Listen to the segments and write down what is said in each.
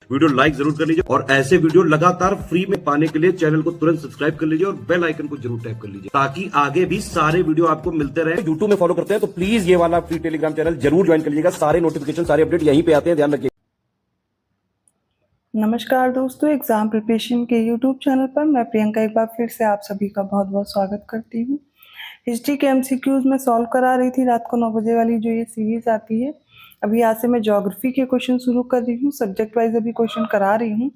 Video like जरूर कर लीजिए और ऐसे वीडियो लगातार फ्री में पाने के लिए चैनल को तुरंत सब्सक्राइब कर लीजिए और बेल आइकन को जरूर टैप कर लीजिए ताकि आगे भी सारे वीडियो आपको मिलते रहे। यूट्यूब में फॉलो करते हैं तो प्लीज ये वाला फ्री टेलीग्राम चैनल जरूर ज्वाइन कर लीजिएगा। सारे नोटिफिकेशन सारे अपडेट यहीं पे आते हैं, ध्यान रखिए। नमस्कार दोस्तों, एग्जाम प्रिपरेशन के यूट्यूब चैनल पर मैं प्रियंका एक बार फिर से आप सभी का बहुत बहुत स्वागत करती हूँ। हिस्ट्री के एमसीक्यूज में सॉल्व करा रही थी रात को 9 बजे वाली जो ये सीरीज आती है। अभी आज से मैं ज्योग्राफी के क्वेश्चन शुरू कर रही हूँ, सब्जेक्ट वाइज अभी क्वेश्चन करा रही हूँ।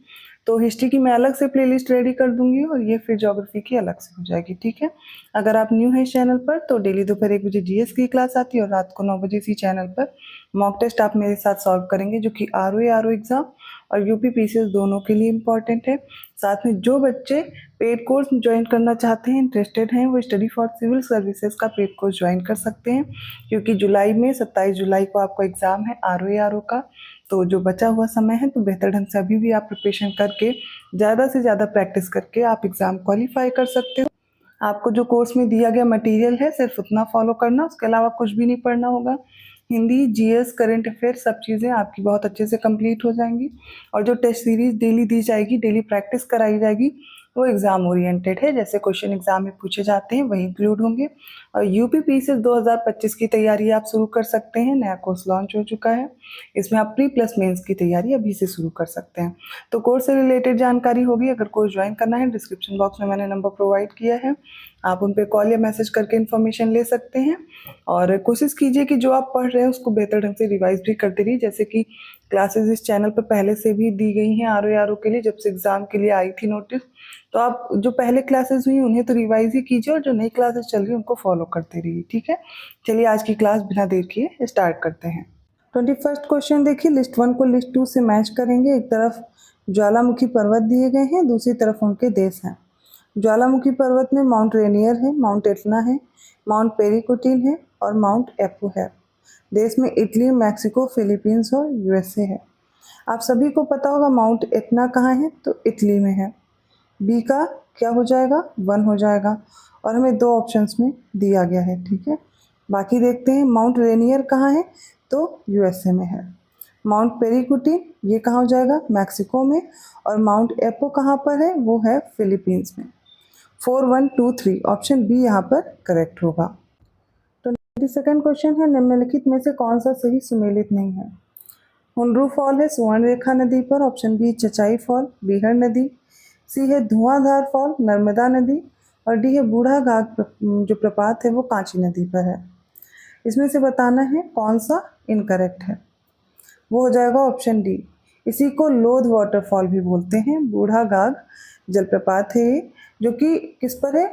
तो हिस्ट्री की मैं अलग से प्लेलिस्ट रेडी कर दूंगी और ये फिर ज्योग्राफी की अलग से हो जाएगी, ठीक है। अगर आप न्यू हैं इस चैनल पर तो डेली दोपहर 1 बजे जीएस की क्लास आती है और रात को 9 बजे इसी चैनल पर मॉक टेस्ट आप मेरे साथ सॉल्व करेंगे जो कि आरओ एग्जाम और यूपी पीसीएस दोनों के लिए इम्पॉर्टेंट है। साथ में जो बच्चे पेड कोर्स ज्वाइन करना चाहते हैं, इंटरेस्टेड हैं, वो स्टडी फॉर सिविल सर्विसेज का पेड कोर्स ज्वाइन कर सकते हैं क्योंकि जुलाई में 27 जुलाई को आपको एग्जाम है आरओ का। तो जो बचा हुआ समय है तो बेहतर ढंग से अभी भी आप प्रिपरेशन करके ज़्यादा से ज़्यादा प्रैक्टिस करके आप एग्ज़ाम क्वालिफाई कर सकते हो। आपको जो कोर्स में दिया गया मटेरियल है सिर्फ उतना फॉलो करना, उसके अलावा कुछ भी नहीं पढ़ना होगा। हिंदी, जीएस, करंट अफेयर सब चीज़ें आपकी बहुत अच्छे से कंप्लीट हो जाएंगी और जो टेस्ट सीरीज डेली दी जाएगी, डेली प्रैक्टिस कराई जाएगी, वो एग्ज़ाम ओरिएंटेड है। जैसे क्वेश्चन एग्जाम में पूछे जाते हैं वही इंक्लूड होंगे। और यूपी पीसीएस 2025 की तैयारी आप शुरू कर सकते हैं। नया कोर्स लॉन्च हो चुका है, इसमें आप प्री प्लस मेंस की तैयारी अभी से शुरू कर सकते हैं। तो कोर्स से रिलेटेड जानकारी होगी, अगर कोर्स ज्वाइन करना है डिस्क्रिप्शन बॉक्स में मैंने नंबर प्रोवाइड किया है, आप उन पर कॉल या मैसेज करके इन्फॉर्मेशन ले सकते हैं। और कोशिश कीजिए कि जो आप पढ़ रहे हैं उसको बेहतर ढंग से रिवाइज भी करते रहिए। जैसे कि क्लासेस इस चैनल पर पहले से भी दी गई हैं आरओ के लिए, जब से एग्ज़ाम के लिए आई थी नोटिस। तो आप जो पहले क्लासेस हुई उन्हें तो रिवाइज ही कीजिए और जो नई क्लासेस चल रही है उनको फॉलो करते रहिए, ठीक है। चलिए आज की क्लास बिना देर किए स्टार्ट करते हैं। 21st क्वेश्चन देखिए, लिस्ट 1 को लिस्ट 2 से मैच करेंगे। एक तरफ ज्वालामुखी पर्वत दिए गए हैं, दूसरी तरफ उनके देश हैं। ज्वालामुखी पर्वत में माउंट रेनियर है, माउंट एटना है, माउंट पेरिकुटिन है और माउंट एपू है। देश में इटली, मैक्सिको, फिलीपींस और यूएसए है। आप सभी को पता होगा माउंट एटना कहाँ है, तो इटली में है। बी का क्या हो जाएगा, 1 हो जाएगा और हमें 2 ऑप्शंस में दिया गया है, ठीक है। बाकी देखते हैं, माउंट रेनियर कहाँ है, तो यूएसए में है। माउंट पेरिकुटिन ये कहाँ हो जाएगा, मैक्सिको में। और माउंट एपो कहाँ पर है, वो है फिलीपींस में। 4, 1, 2, 3 ऑप्शन बी यहाँ पर करेक्ट होगा। 22nd क्वेश्चन है, निम्नलिखित में से कौन सा सही सुमेलित नहीं है। हुंड्रू फॉल है सुवर्णरेखा नदी पर, ऑप्शन बी चचाई फॉल बीहड़ नदी, सी है धुआंधार फॉल नर्मदा नदी और डी है बूढ़ा घाट जो प्रपात है वो कांची नदी पर है। इसमें से बताना है कौन सा इनकरेक्ट है। वो हो जाएगा ऑप्शन डी। इसी को लोध वाटरफॉल भी बोलते हैं। बूढ़ा घाघ जलप्रपात है जो कि किस पर है,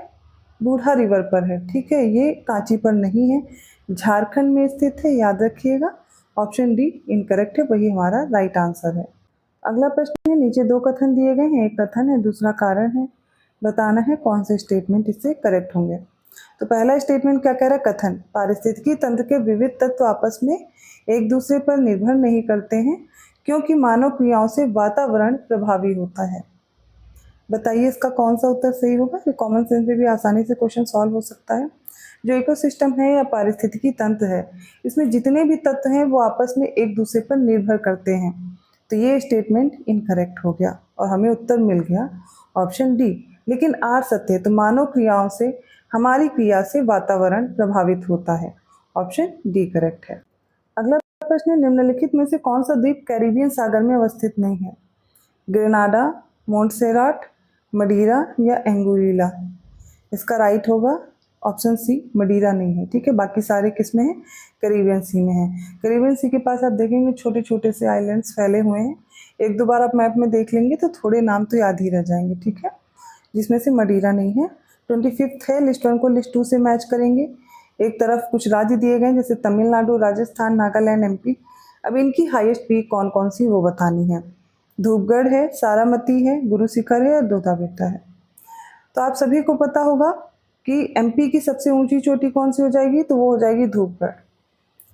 बूढ़ा रिवर पर है, ठीक है। ये कांची पर नहीं है, झारखंड में स्थित है, याद रखिएगा। ऑप्शन डी इनकरेक्ट है, वही हमारा राइट आंसर है। अगला प्रश्न है, नीचे 2 कथन दिए गए हैं, एक कथन है दूसरा कारण है। बताना है कौन से स्टेटमेंट इससे करेक्ट होंगे। तो पहला स्टेटमेंट क्या कह रहा है, कथन पारिस्थितिकी तंत्र के विविध तत्व आपस में एक दूसरे पर निर्भर नहीं करते हैं क्योंकि मानव क्रियाओं से वातावरण प्रभावी होता है। बताइए इसका कौन सा उत्तर सही होगा। ये कॉमन सेंस से भी आसानी से क्वेश्चन सॉल्व हो सकता है। जो इकोसिस्टम है या पारिस्थितिकी तंत्र है, इसमें जितने भी तत्व हैं वो आपस में एक दूसरे पर निर्भर करते हैं। तो ये स्टेटमेंट इनकरेक्ट हो गया और हमें उत्तर मिल गया ऑप्शन डी। लेकिन आर सत्य है, तो मानव क्रियाओं से, हमारी क्रिया से वातावरण प्रभावित होता है। ऑप्शन डी करेक्ट है। अगला प्रश्न है, निम्नलिखित में से कौन सा द्वीप कैरिबियन सागर में अवस्थित नहीं है। ग्रेनाडा, मोंटसेराट, मडीरा या एंगुइला। इसका राइट होगा ऑप्शन सी, मडीरा नहीं है, ठीक है। बाकी सारे किस में है, कैरिबियन सी में है। कैरिबियन सी के पास आप देखेंगे छोटे छोटे से आइलैंड्स फैले हुए हैं। एक दो बार आप मैप में देख लेंगे तो थोड़े नाम तो याद ही रह जाएंगे, ठीक है, जिसमें से मडीरा नहीं है। 25th है, लिस्ट 1 को लिस्ट 2 से मैच करेंगे। एक तरफ कुछ राज्य दिए गए जैसे तमिलनाडु, राजस्थान, नागालैंड, एमपी। अब इनकी हाईएस्ट पीक कौन कौन सी वो बतानी है। धूपगढ़ है, सारामती है, गुरु शिखर है और दोदा बेटा है। तो आप सभी को पता होगा कि एमपी की सबसे ऊंची चोटी कौन सी हो जाएगी, तो वो हो जाएगी धूपगढ़,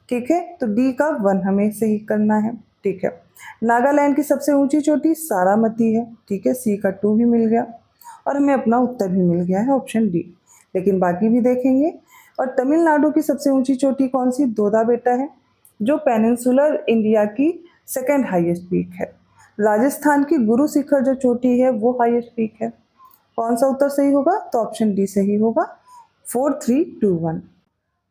ठीक है। तो डी का 1 हमें सही करना है, ठीक है। नागालैंड की सबसे ऊंची चोटी सारामती है, ठीक है, सी का 2 भी मिल गया और हमें अपना उत्तर भी मिल गया है ऑप्शन डी। लेकिन बाकी भी देखेंगे। और तमिलनाडु की सबसे ऊंची चोटी कौन सी, दोदा बेटा है, जो पेनिनसुलर इंडिया की सेकंड हाईएस्ट पीक है। राजस्थान की गुरु शिखर जो चोटी है वो हाईएस्ट पीक है। कौन सा उत्तर सही होगा? तो ऑप्शन डी सही होगा। 4, 3, 2, 1।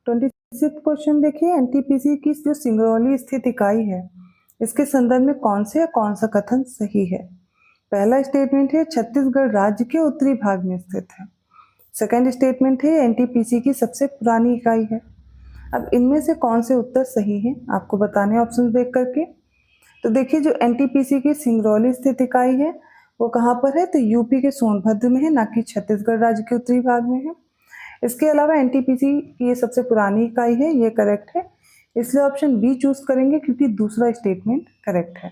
26 क्वेश्चन देखिए, एनटीपीसी की जो सिंगरौली स्थित इकाई है इसके संदर्भ में कौन सा कथन सही है? पहला स्टेटमेंट है छत्तीसगढ़ राज्य के उत्तरी भाग में स्थित है। सेकंड स्टेटमेंट है एनटीपीसी की सबसे पुरानी इकाई है। अब इनमें से कौन से उत्तर सही हैं आपको बताने ऑप्शन देख करके। तो देखिए, जो एनटीपीसी की सिंगरौली स्थित इकाई है वो कहाँ पर है? तो यूपी के सोनभद्र में है, ना कि छत्तीसगढ़ राज्य के उत्तरी भाग में है। इसके अलावा एनटीपीसी की ये सबसे पुरानी इकाई है, ये करेक्ट है, इसलिए ऑप्शन बी चूज करेंगे क्योंकि दूसरा स्टेटमेंट करेक्ट है।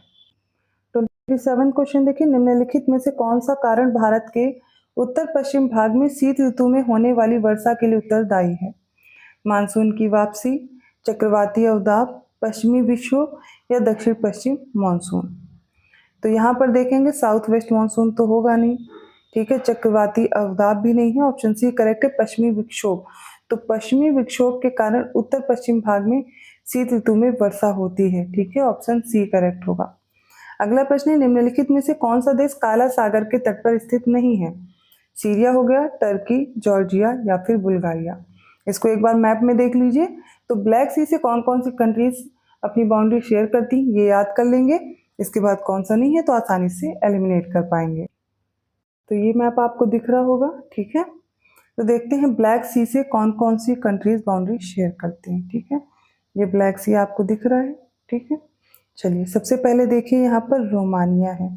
27 क्वेश्चन देखिए, निम्नलिखित में से कौन सा कारण भारत के उत्तर पश्चिम भाग में शीत ऋतु में होने वाली वर्षा के लिए उत्तरदायी है? मानसून की वापसी, चक्रवाती अवदाब, पश्चिमी विक्षोभ या दक्षिण पश्चिम मानसून। तो यहाँ पर देखेंगे साउथ वेस्ट मानसून तो होगा नहीं, ठीक है, चक्रवाती अवदाब भी नहीं है, ऑप्शन सी करेक्ट है, पश्चिमी विक्षोभ। तो पश्चिमी विक्षोभ के कारण उत्तर पश्चिम भाग में शीत ऋतु में वर्षा होती है, ठीक है, ऑप्शन सी करेक्ट होगा। अगला प्रश्न है, निम्नलिखित में से कौन सा देश काला सागर के तट पर स्थित नहीं है? सीरिया हो गया, टर्की, जॉर्जिया या फिर बुल्गारिया। इसको एक बार मैप में देख लीजिए। तो ब्लैक सी से कौन कौन सी कंट्रीज अपनी बाउंड्री शेयर करती हैं ये याद कर लेंगे, इसके बाद कौन सा नहीं है तो आसानी से एलिमिनेट कर पाएंगे। तो ये मैप आपको दिख रहा होगा, ठीक है। तो देखते हैं ब्लैक सी से कौन कौन सी कंट्रीज बाउंड्री शेयर करते हैं, ठीक है। ये ब्लैक सी आपको दिख रहा है, ठीक है। चलिए, सबसे पहले देखिए यहाँ पर रोमानिया है,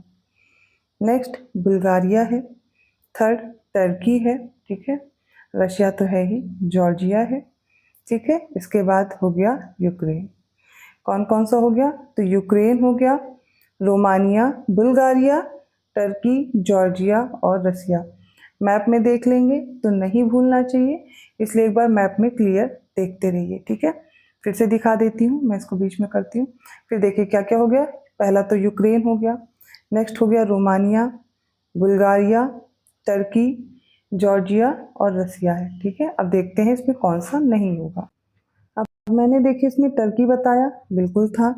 नेक्स्ट बुल्गारिया है, थर्ड टर्की है, ठीक है, रशिया तो है ही, जॉर्जिया है, ठीक है। इसके बाद हो गया यूक्रेन। कौन कौन सा हो गया? तो यूक्रेन हो गया, रोमानिया, बुल्गारिया, टर्की, जॉर्जिया और रशिया। मैप में देख लेंगे तो नहीं भूलना चाहिए, इसलिए एक बार मैप में क्लियर देखते रहिए, ठीक है। फिर से दिखा देती हूँ, मैं इसको बीच में करती हूँ। फिर देखिए क्या क्या हो गया। पहला तो यूक्रेन हो गया, नेक्स्ट हो गया रोमानिया, बुल्गारिया, टर्की, जॉर्जिया और रशिया है, ठीक है। अब देखते हैं इसमें कौन सा नहीं होगा। अब मैंने देखिए इसमें टर्की बताया, बिल्कुल था।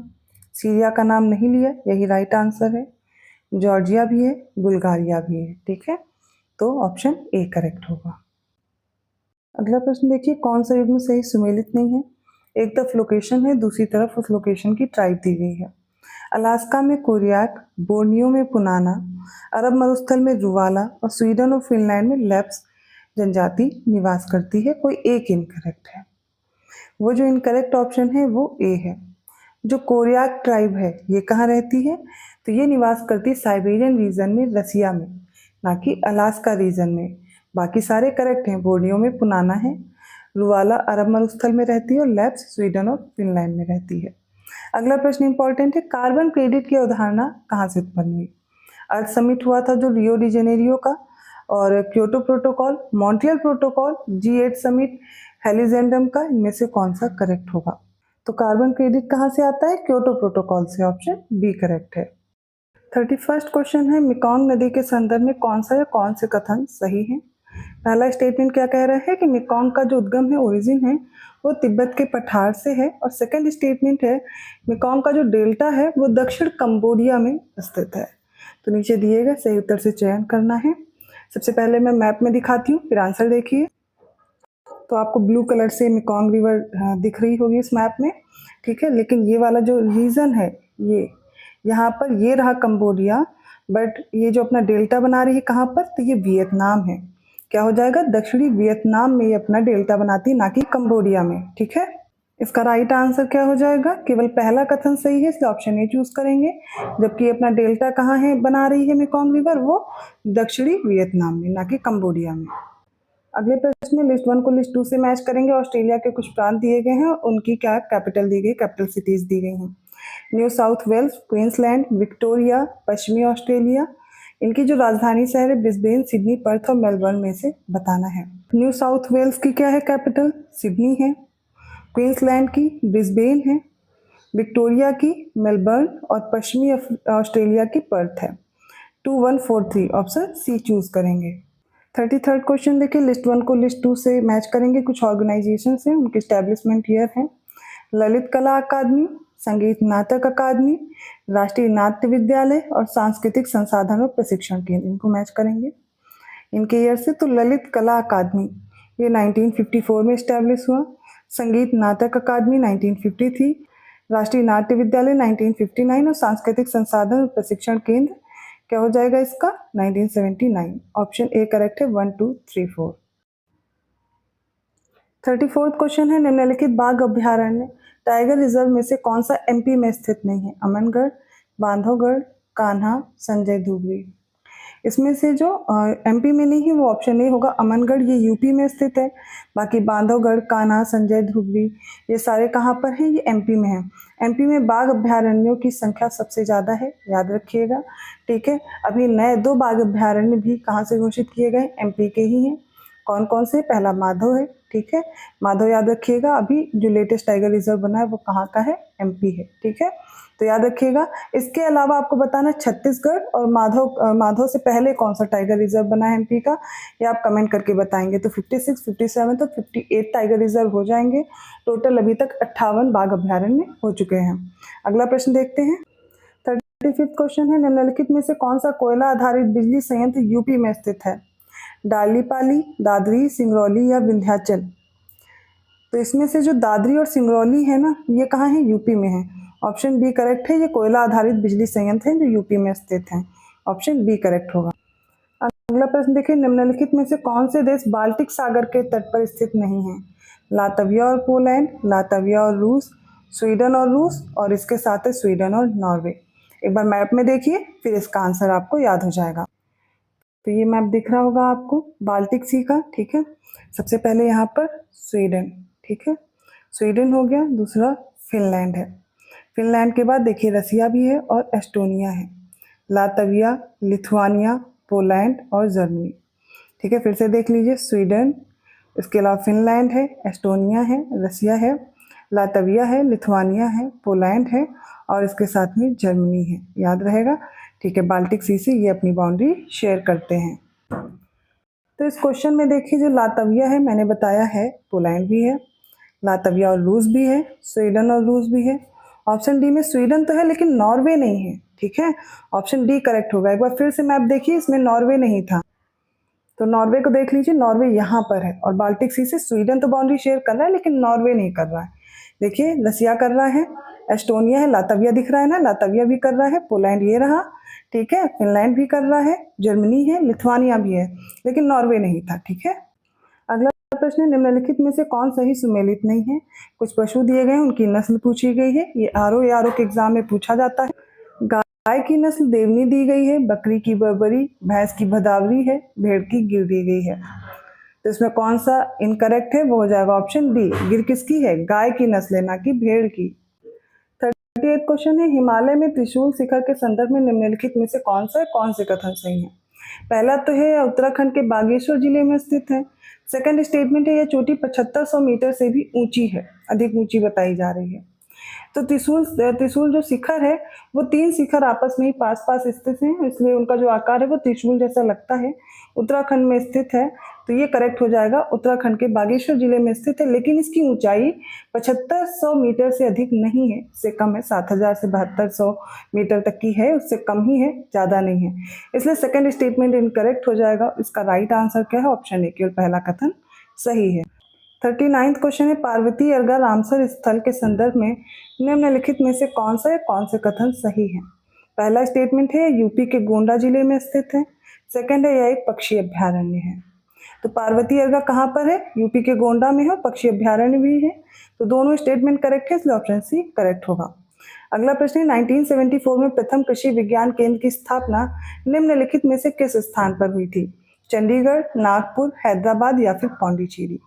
सीरिया का नाम नहीं लिया, यही राइट आंसर है। जॉर्जिया भी है, बुल्गारिया भी है, ठीक है। तो ऑप्शन ए करेक्ट होगा। अगला प्रश्न देखिए, कौन सा युग्म सही सुमेलित नहीं है? एक तरफ लोकेशन है, दूसरी तरफ उस लोकेशन की ट्राइब दी गई है। अलास्का में कोरियाक, बोर्नियो में पुनाना, अरब मरुस्थल में रुवाला और स्वीडन और फिनलैंड में लैप्स जनजाति निवास करती है। कोई एक इनकरेक्ट है। वो जो इनकरेक्ट ऑप्शन है वो ए है। जो कोरियाक ट्राइब है ये कहाँ रहती है? तो ये निवास करती है साइबेरियन रीजन में, रसिया में, ना कि अलास्का रीजन में। बाकी सारे करेक्ट हैं। बोर्नियो में पुनाना है, रुवाला अरब मरुस्थल में रहती है और लैप्स स्वीडन और फिनलैंड में रहती है। अगला प्रश्न इंपॉर्टेंट है, कार्बन क्रेडिट की अवधारणा कहाँ से उत्पन्न हुई? अर्थ समिट हुआ था जो रियो डी जेनेरियो का, और Kyoto protocol, Montreal protocol, G8 summit, Heiligendamm का, इनमें से कौन सा करेक्ट होगा? तो कार्बन क्रेडिट कहाँ से आता है? क्योटो प्रोटोकॉल से, ऑप्शन बी करेक्ट है। 31 क्वेश्चन है, मेकॉन्ग नदी के संदर्भ में कौन सा या कौन से कथन सही है? पहला स्टेटमेंट क्या कह रहा है कि मेकॉन्ग का जो उद्गम है, ओरिजिन है, वो तिब्बत के पठार से है। और सेकंड स्टेटमेंट है मेकॉन्ग का जो डेल्टा है वो दक्षिण कंबोडिया में स्थित है। तो नीचे दिए गए सही उत्तर से चयन करना है। सबसे पहले मैं मैप में दिखाती हूँ, फिर आंसर देखिए। तो आपको ब्लू कलर से मेकॉन्ग रिवर दिख रही होगी इस मैप में, ठीक है। लेकिन ये वाला जो रीजन है, ये यहाँ पर ये रहा कंबोडिया, बट ये जो अपना डेल्टा बना रही है कहाँ पर? तो ये वियतनाम है। क्या हो जाएगा? दक्षिणी वियतनाम में ये अपना डेल्टा बनाती है, ना कि कंबोडिया में, ठीक है। इसका राइट आंसर क्या हो जाएगा? केवल पहला कथन सही है, इसलिए ऑप्शन ए चूज करेंगे। जबकि अपना डेल्टा कहाँ है बना रही है मेकॉन्ग रिवर? वो दक्षिणी वियतनाम में, ना कि कंबोडिया में। अगले प्रश्न में लिस्ट 1 को लिस्ट 2 से मैच करेंगे। ऑस्ट्रेलिया के कुछ प्रांत दिए गए हैं, उनकी क्या कैपिटल दी गई, कैपिटल सिटीज दी गई हैं। New South Wales, Queensland, Victoria, पश्चिमी ऑस्ट्रेलिया। इनकी जो राजधानी शहर है ब्रिस्बेन, सिडनी, पर्थ और मेलबर्न में से बताना है। न्यू साउथ वेल्स की क्या है कैपिटल? सिडनी है। क्वींसलैंड की ब्रिस्बेन है। विक्टोरिया की मेलबर्न और पश्चिमी ऑस्ट्रेलिया की पर्थ है। 2, 1, 4, 3 ऑप्शन सी चूज करेंगे। 33 क्वेश्चन देखिए, लिस्ट 1 को लिस्ट 2 से मैच करेंगे। कुछ ऑर्गेनाइजेशन हैं, उनके स्टैब्लिशमेंट ईयर है। ललित कला अकादमी, संगीत नाटक अकादमी, राष्ट्रीय नाट्य विद्यालय और सांस्कृतिक संसाधन और प्रशिक्षण केंद्र। इनको मैच करेंगे इनके ईयर से। तो ललित कला अकादमी ये 1954 में इस्टेब्लिश हुआ, संगीत नाटक अकादमी 1953, राष्ट्रीय नाट्य विद्यालय 1959 और सांस्कृतिक संसाधन और प्रशिक्षण केंद्र क्या हो जाएगा इसका 1979। ऑप्शन ए करेक्ट है 1, 2, 3, 4। 34th क्वेश्चन है निम्नलिखित बाघ अभ्यारण्य टाइगर रिजर्व में से कौन सा एमपी में स्थित नहीं है? अमनगढ़, बांधवगढ़, कान्हा, संजय धुबरी। इसमें से जो एमपी में नहीं है वो ऑप्शन ए होगा अमनगढ़, ये यूपी में स्थित है। बाकी बांधवगढ़, कान्हा, संजय धुबरी ये सारे कहाँ पर हैं? ये एमपी में है। एमपी में बाघ अभ्यारण्यों की संख्या सबसे ज़्यादा है, याद रखिएगा। ठीक है, अभी नए 2 बाघ अभ्यारण्य भी कहाँ से घोषित किए गए? एमपी के ही हैं। कौन कौन से? पहला माधव है, ठीक है, माधव याद रखिएगा। अभी जो लेटेस्ट टाइगर रिजर्व बना है वो कहाँ का है? एमपी है, ठीक है, तो याद रखिएगा। इसके अलावा आपको बताना छत्तीसगढ़ और माधव से पहले कौन सा टाइगर रिजर्व बना है एमपी का, ये आप कमेंट करके बताएंगे। तो 56, 57 तो 58 टाइगर रिजर्व हो जाएंगे। टोटल अभी तक 58 बाघ अभ्यारण्य हो चुके हैं। अगला प्रश्न देखते हैं। 35th क्वेश्चन है निम्नलिखित में से कौन सा कोयला आधारित बिजली संयंत्र यूपी में स्थित है? डालीपाली, दादरी, सिंगरौली या विंध्याचल। तो इसमें से जो दादरी और सिंगरौली है ना, ये कहाँ है? यूपी में है। ऑप्शन बी करेक्ट है, ये कोयला आधारित बिजली संयंत्र है जो यूपी में स्थित है। ऑप्शन बी करेक्ट होगा। अगला प्रश्न देखिए, निम्नलिखित में से कौन से देश बाल्टिक सागर के तट पर स्थित नहीं है? लातविया और पोलैंड, लातविया और रूस, स्वीडन और रूस, और इसके साथ है स्वीडन और नॉर्वे। एक बार मैप में देखिए, फिर इसका आंसर आपको याद हो जाएगा। तो ये मैप दिख रहा होगा आपको बाल्टिक सी का, ठीक है। सबसे पहले यहाँ पर स्वीडन, ठीक है, स्वीडन हो गया। दूसरा फिनलैंड है, फिनलैंड के बाद देखिए रसिया भी है और एस्टोनिया है। लातविया, लिथुआनिया, पोलैंड और जर्मनी, ठीक है। फिर से देख लीजिए, स्वीडन, इसके अलावा फिनलैंड है, एस्टोनिया है, रसिया है, लातविया है, लिथुआनिया है, पोलैंड है और इसके साथ में जर्मनी है, याद रहेगा, ठीक है। बाल्टिक सी से ये अपनी बाउंड्री शेयर करते हैं। तो इस क्वेश्चन में देखिए जो लातविया है मैंने बताया है, पोलैंड भी है, लातविया और रूस भी है, स्वीडन और रूस भी है। ऑप्शन डी में स्वीडन तो है लेकिन नॉर्वे नहीं है, ठीक है। ऑप्शन डी करेक्ट होगा। एक बार फिर से मैप देखिए, इसमें नॉर्वे नहीं था, तो नॉर्वे को देख लीजिए, नॉर्वे यहाँ पर है और बाल्टिक सी से स्वीडन तो बाउंड्री शेयर कर रहा है लेकिन नॉर्वे नहीं कर रहा है। देखिए रसिया कर रहा है, एस्टोनिया है, लातविया दिख रहा है ना, लातविया भी कर रहा है, पोलैंड ये रहा, ठीक है, फिनलैंड भी कर रहा है, जर्मनी है, लिथुआनिया भी है, लेकिन नॉर्वे नहीं था, ठीक है। अगला प्रश्न है निम्नलिखित में से कौन सही सुमेलित नहीं है? कुछ पशु दिए गए हैं, उनकी नस्ल पूछी गई है, ये आरओ के एग्जाम में पूछा जाता है। गाय की नस्ल देवनी दी गई है, बकरी की बर्बरी, भैंस की भदावरी है, भेड़ की गिर दी गई है। तो इसमें कौन सा इनकरेक्ट है? वो हो जाएगा ऑप्शन डी। गिर किसकी है? गाय की नस्ल है, ना कि भेड़ की। 38 क्वेश्चन है, हिमालय में त्रिशूल शिखर के संदर्भ में निम्नलिखित में से कौन से कथन सही है? पहला तो है उत्तराखंड के बागेश्वर जिले में स्थित है। सेकंड स्टेटमेंट है यह चोटी 7500 मीटर से भी ऊंची है, अधिक ऊंची बताई जा रही है। तो त्रिशूल जो शिखर है वो 3 शिखर आपस में ही पास पास स्थित हैं, इसलिए उनका जो आकार है वो त्रिशूल जैसा लगता है, उत्तराखंड में स्थित है। तो ये करेक्ट हो जाएगा, उत्तराखंड के बागेश्वर जिले में स्थित है, लेकिन इसकी ऊंचाई 7500 मीटर से अधिक नहीं है, इससे कम है, 7000 से 7200 मीटर तक की है, उससे कम ही है, ज़्यादा नहीं है, इसलिए सेकंड स्टेटमेंट इनकरेक्ट हो जाएगा। इसका राइट आंसर क्या है? ऑप्शन ए, केवल पहला कथन सही है। 39th क्वेश्चन है, पार्वती अर्गा रामसर स्थल के संदर्भ में निम्नलिखित में से कौन से कथन सही है? पहला स्टेटमेंट है यूपी के गोंडा जिले में स्थित है। सेकंड है यह एक पक्षी अभ्यारण्य है। तो पार्वती अर्गा कहाँ पर है? यूपी के गोंडा में है, पक्षी अभ्यारण्य भी है, तो दोनों स्टेटमेंट करेक्ट है, इसलिए ऑप्शन सी करेक्ट होगा। अगला प्रश्न है, 1974 में प्रथम कृषि विज्ञान केंद्र की स्थापना निम्नलिखित में से किस स्थान पर हुई थी? चंडीगढ़, नागपुर, हैदराबाद या फिर पौंडीचेरी?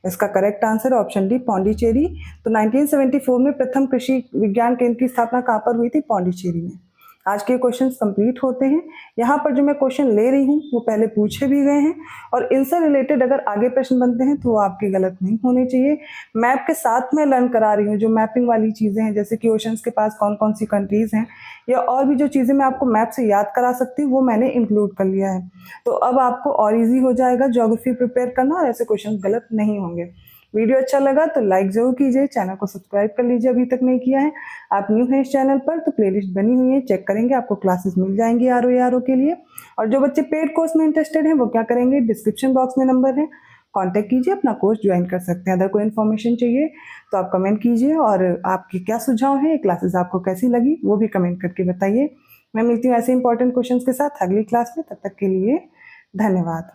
इसका correct answer option D, Pondicherry. तो 1974 में प्रथम कृषि विज्ञान केंद्र की स्थापना कहाँ पर हुई थी? पौंडीचेरी में। आज के क्वेश्चंस कंप्लीट होते हैं। यहाँ पर जो मैं क्वेश्चन ले रही हूँ वो पहले पूछे भी गए हैं और इनसे रिलेटेड अगर आगे प्रश्न बनते हैं तो वो आपके गलत नहीं होने चाहिए। मैप के साथ में लर्न करा रही हूँ, जो मैपिंग वाली चीज़ें हैं, जैसे कि ओशंस के पास कौन कौन सी कंट्रीज़ हैं या और भी जो चीज़ें मैं आपको मैप से याद करा सकती हूँ वो मैंने इंक्लूड कर लिया है। तो अब आपको और ईजी हो जाएगा ज्योग्राफी प्रिपेयर करना और ऐसे क्वेश्चन गलत नहीं होंगे। वीडियो अच्छा लगा तो लाइक जरूर कीजिए, चैनल को सब्सक्राइब कर लीजिए अभी तक नहीं किया है। आप न्यू हैं इस चैनल पर तो प्लेलिस्ट बनी हुई है, चेक करेंगे, आपको क्लासेस मिल जाएंगी आरओ के लिए। और जो बच्चे पेड कोर्स में इंटरेस्टेड हैं वो क्या करेंगे, डिस्क्रिप्शन बॉक्स में नंबर है, कांटेक्ट कीजिए, अपना कोर्स ज्वाइन कर सकते हैं। अगर कोई इन्फॉर्मेशन चाहिए तो आप कमेंट कीजिए और आपकी क्या सुझाव है, ये क्लासेस आपको कैसी लगी वो भी कमेंट करके बताइए। मैं मिलती हूँ ऐसे इंपॉर्टेंट क्वेश्चंस के साथ अगली क्लास में, तब तक के लिए धन्यवाद।